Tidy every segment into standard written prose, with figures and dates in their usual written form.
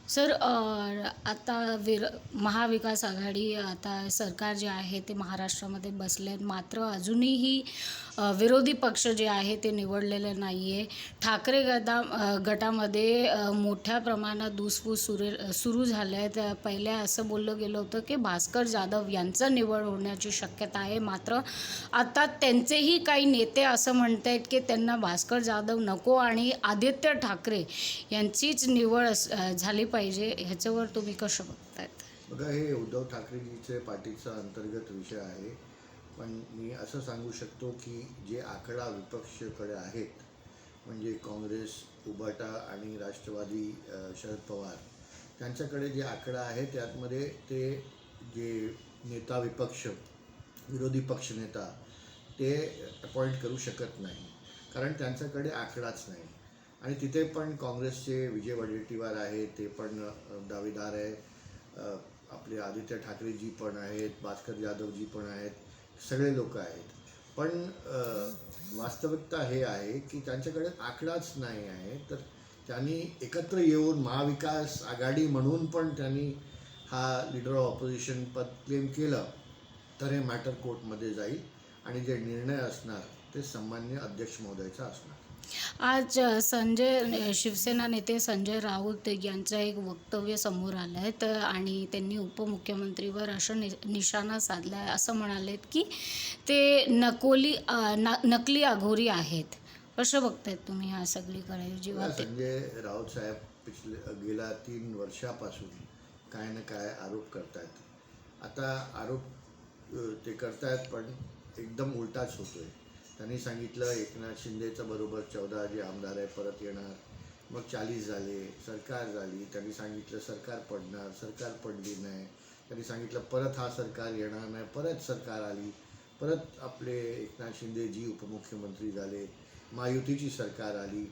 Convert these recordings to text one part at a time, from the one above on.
Sir आता महाविकास आघाडी आता सरकार जे आहे ते महाराष्ट्रामध्ये बसले आहेत. मात्र अजूनही विरोधी पक्ष जे आहे ते निवडलेले नाही आहे. ठाकरे गटामध्ये मोठ्या प्रमाणात धुसफूस सुरू झाले आहेत. पहिले असं बोललं गेलं होतं की भास्कर जाधव यांचं निवड होण्याची शक्यता आहे. मात्र आता त्यांचेही काही नेते असं म्हणत आहेत की त्यांना भास्कर जाधव नको आणि आदित्य ठाकरे यांचीच निवड झाली पाहिजे. ह्याच्यावर तुम्ही कसं बघतायत? बघा, हे उद्धव ठाकरेजीचे पार्टीचा अंतर्गत विषय आहे. पण मी असं सांगू शकतो की जे आकडा विपक्षकडे आहेत, म्हणजे काँग्रेस, उभाटा आणि राष्ट्रवादी शरद पवार त्यांच्याकडे जे आकडा आहे त्यामध्ये ते जे नेता विरोधी पक्षनेता ते अपॉइंट करू शकत नाही, कारण त्यांच्याकडे आकडाच नाही. आणि तिथे पण काँग्रेसचे विजय वडेट्टीवार आहे, ते पण दावेदार आहे. आपले आदित्य ठाकरेजी पण आहेत, भास्कर जाधवजी पण आहेत, सगळे लोक आहेत. पण वास्तविकता हे आहे की त्यांच्याकडे आकडाच नाही आहे. तर त्यांनी एकत्र येऊन महाविकास आघाडी म्हणून पण त्यांनी हा लीडर ऑफ ऑपोजिशन पद क्लेम केलं तर हे मॅटर कोर्टमध्ये जाईल आणि जे निर्णय असणार ते सन्माननीय अध्यक्ष महोदयाचा असणार. आज शिवसेना नेते संजय राऊत यांचं एक वक्तव्य समोर आलं आहे आणि त्यांनी उपमुख्यमंत्रीवर असं निशाणा साधला आहे. असं म्हणालेत की ते नकली अघोरी आहेत. कसं बघतायत तुम्ही ह्या सगळीकडे? जेव्हा संजय राऊत साहेब गेल्या 3 वर्षापासून काय ना काय आरोप करतायत. आता आरोप ते करतायत पण एकदम उलटाच होतोय. त्यांनी सांगितलं एकनाथ शिंदेचं बरोबर 14 जे आमदार आहे परत येणार, मग 40 झाले, सरकार झाली. त्यांनी सांगितलं सरकार पडणार, सरकार पडली नाही. त्यांनी सांगितलं परत हा सरकार येणार नाही, परत सरकार आली, परत आपले एकनाथ शिंदेजी उपमुख्यमंत्री झाले, महायुतीची सरकार आली.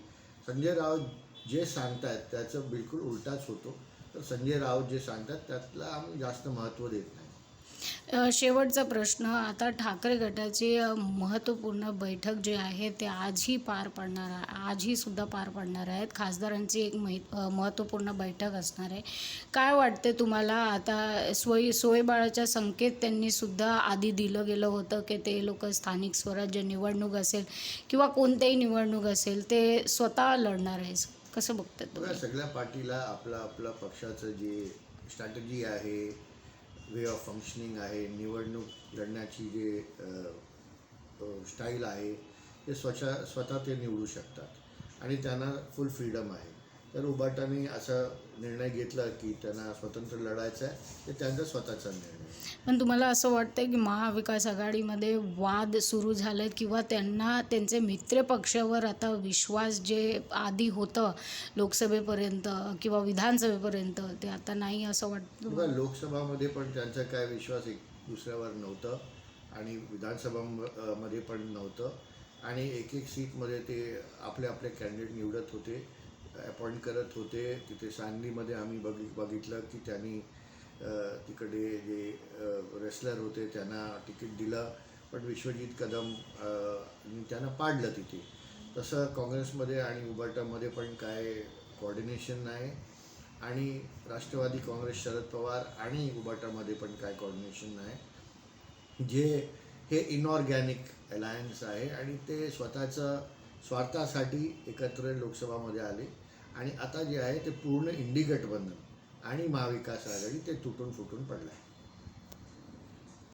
संजय राऊत जे सांगतायत त्याचं बिलकुल उलटाच होतो. तर संजय राऊत जे सांगतात त्यातला आम्ही जास्त महत्त्व देत नाही. शेवटचा प्रश्न, आता ठाकरे गटाची महत्त्वपूर्ण बैठक जी आहे ते आजही सुद्धा पार पडणार आहेत. खासदारांची एक महत्त्वपूर्ण बैठक असणार आहे. काय वाटते तुम्हाला? आता सोयीबाळाच्या संकेत त्यांनी सुद्धा आधी दिलं गेलं होतं की ते लोक स्थानिक स्वराज्य निवडणूक असेल किंवा कोणत्याही निवडणूक असेल ते स्वतः लढणार आहे. कसं बघतात तुम्ही? सगळ्या पार्टीला आपला पक्षाचं जे स्ट्रॅटेजी आहे, वे ऑफ फंक्शनिंग आहे, निवडणूक लढण्याची जे स्टाईल आहे ते स्वतः ते निवडू शकतात आणि त्यांना फुल फ्रीडम आहे. तर उभाटाने असा निर्णय घेतला की त्यांना स्वतंत्र लढायचं आहे, ते त्यांचा स्वतःचा निर्णय. पण तुम्हाला असं वाटतं की महाविकास आघाडीमध्ये वाद सुरू झालेत किंवा त्यांना त्यांचे मित्रपक्षावर आता विश्वास जे आधी होतं लोकसभेपर्यंत किंवा विधानसभेपर्यंत ते आता नाही असं वाटतं? लोकसभामध्ये पण त्यांचा काय विश्वास एक दुसऱ्यावर नव्हतं आणि विधानसभामध्ये पण नव्हतं. आणि एक सीटमध्ये ते आपले कॅन्डिडेट निवडत होते, अपॉइंट करत होते. तिथे सांगलीमध्ये आम्ही बघितलं की त्यांनी तिकडे जे रेसलर होते त्यांना तिकीट दिलं, पण विश्वजित कदम त्यांना पाडलं तिथे. तसं काँग्रेसमध्ये आणि उभाटामध्ये पण काय कोऑर्डिनेशन नाही आणि राष्ट्रवादी काँग्रेस शरद पवार आणि उभाटामध्ये पण काय कोऑर्डिनेशन नाही. हे इनऑर्गॅनिक अलायन्स आहे आणि ते स्वतःचं स्वार्थासाठी एकत्र लोकसभामध्ये आले आणि आता जे आहे ते पूर्ण इंडी गठबंधन आणि महाविकास आघाडी ते तुटून फुटून पडलं आहे.